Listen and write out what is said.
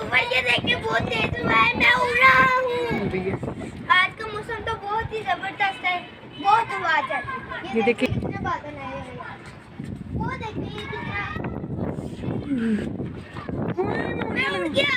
ऊपर ये देखिए बहुत तेज हुआ है, मैं उड़ रहा हूँ। आज का मौसम तो बहुत ही जबरदस्त है, बहुत हवा चल रही है। ये देखिए कितने बादल आए हैं, वो देखिए कितना मैं उड़ गया।